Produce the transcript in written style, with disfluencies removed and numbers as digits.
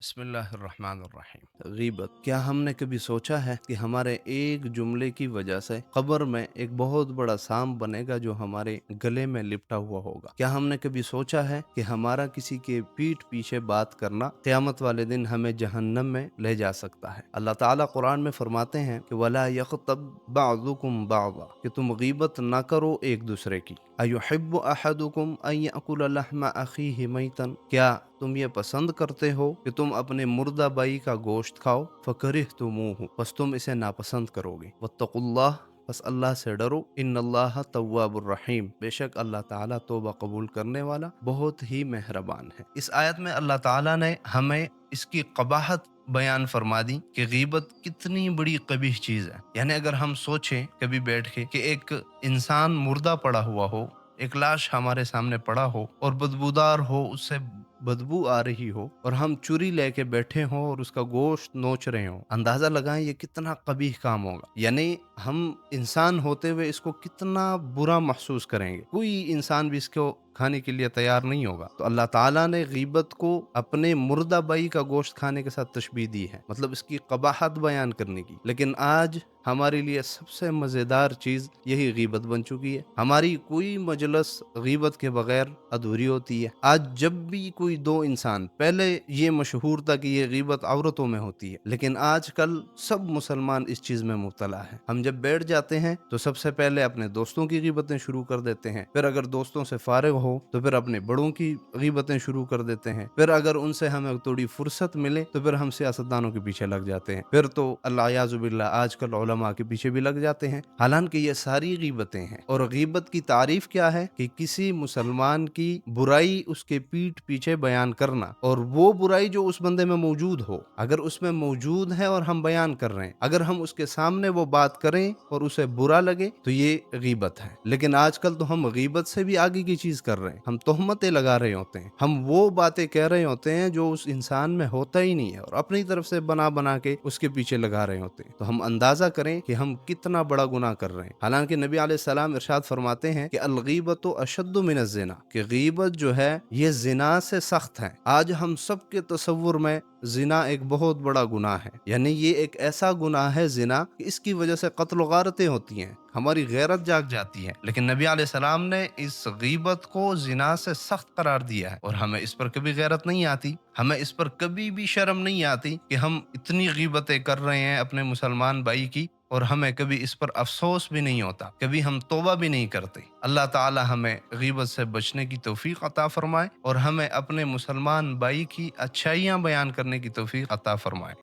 बिस्मिल्लाहिर्रहमानिर्रहीम। गीबत, क्या हमने कभी सोचा है कि हमारे एक जुमले की वजह से कब्र में एक बहुत बड़ा सांप बनेगा जो हमारे गले में लिपटा हुआ होगा? क्या हमने कभी सोचा है कि हमारा किसी के पीठ पीछे बात करना क़यामत वाले दिन हमें जहन्नम में ले जा सकता है? अल्लाह ताला कुरान में फरमाते हैं कि वला यग़्तब बअज़ुकुम बअज़ा, कि तुम गीबत ना करो एक दूसरे की। अयुहिब्बु अहदुकुम अन यअकुल लहम अखीहि मैतन, क्या तुम ये पसंद करते हो कि तुम अपने मुर्दा भाई का गोश्त खाओ? फकरिहतुमूहु, बस तुम इसे नापसंद करोगे। वत्तकुल्लाह, बस अल्लाह से डरो। इन्नल्लाह तव्वाबुर रहीम, बेशक अल्लाह ताला तौबा कबूल करने वाला बहुत ही मेहरबान है। इस आयत में अल्लाह ताला ने हमें इसकी कबाहत बयान फरमा दी कि गीबत कितनी बड़ी कबीह चीज है। यानी अगर हम सोचें कभी बैठ के कि एक इंसान मुर्दा पड़ा हुआ हो, एक लाश हमारे सामने पड़ा हो और बदबूदार हो, उससे बदबू आ रही हो, और हम चुरी लेके बैठे हों और उसका गोश्त नोच रहे हों, अंदाजा लगाएं ये कितना कबीह काम होगा। यानी हम इंसान होते हुए इसको कितना बुरा महसूस करेंगे। कोई इंसान भी इसको खाने के लिए तैयार नहीं होगा। तो अल्लाह ताला ने गीबत को अपने मुर्दा भाई का गोश्त खाने के साथ तशबीह दी है, मतलब इसकी कबाहत बयान करने की। लेकिन आज हमारे लिए सबसे मजेदार चीज यही गीबत बन चुकी है। हमारी कोई मजलिस गीबत के बगैर अधूरी होती है। आज जब भी कोई दो इंसान, पहले ये मशहूर था कि ये गीबत औरतों में होती है, लेकिन आजकल सब मुसलमान इस चीज में मुब्तला है। हम जब बैठ जाते हैं तो सबसे पहले अपने दोस्तों की गीबतें शुरू कर देते हैं, फिर अगर दोस्तों से फारिग हो तो फिर अपने बड़ों की गीबतें शुरू कर देते हैं, फिर अगर उनसे हमें थोड़ी फुर्सत मिले तो फिर हम सियासतदानों के पीछे लग जाते हैं, फिर तो अल्लाह याजुबिल्लाह आजकल उलमा के पीछे भी लग जाते हैं। हालांकि ये सारी गीबतें हैं। और गीबत की तारीफ क्या है कि किसी मुसलमान की बुराई उसके पीठ पीछे बयान करना, और वो बुराई जो उस बंदे में मौजूद हो, अगर उसमें मौजूद है और हम बयान कर रहे हैं, अगर हम उसके सामने वो बात करें और उसे बुरा लगे तो ये गीबत है। लेकिन आजकल तो हम गीबत से भी आगे की चीज कर रहे हैं। हम तोहमतें लगा रहे होते हैं, हम वो बातें कह रहे होते हैं जो उस इंसान में होता ही नहीं है, और अपनी तरफ से बना बना के उसके पीछे लगा रहे होते हैं। तो हम अंदाजा करें कि हम कितना बड़ा गुनाह कर रहे हैं। हालांकि नबी अलैहिस्सलाम इरशाद फरमाते हैं कि अल-गीबतु अशद्दु मिनज़ ज़िना, कि गीबत जो है ये जिना से सख्त है। आज हम सब के तसव्वुर में जिना एक बहुत बड़ा गुनाह है। यानी ये एक ऐसा गुनाह है जिना कि इसकी वजह से कत्ल गारतें होती हैं, हमारी गैरत जाग जाती है। लेकिन नबी अलैहिस्सलाम ने इस गीबत को जिना से सख्त करार दिया है, और हमें इस पर कभी गैरत नहीं आती, हमें इस पर कभी भी शर्म नहीं आती कि हम इतनी गीबतें कर रहे हैं अपने मुसलमान भाई की, और हमें कभी इस पर अफसोस भी नहीं होता, कभी हम तौबा भी नहीं करते। अल्लाह ताला हमें गीबत से बचने की तौफीक अता फरमाए, और हमें अपने मुसलमान भाई की अच्छाइयाँ बयान करने की तौफीक अता फरमाए।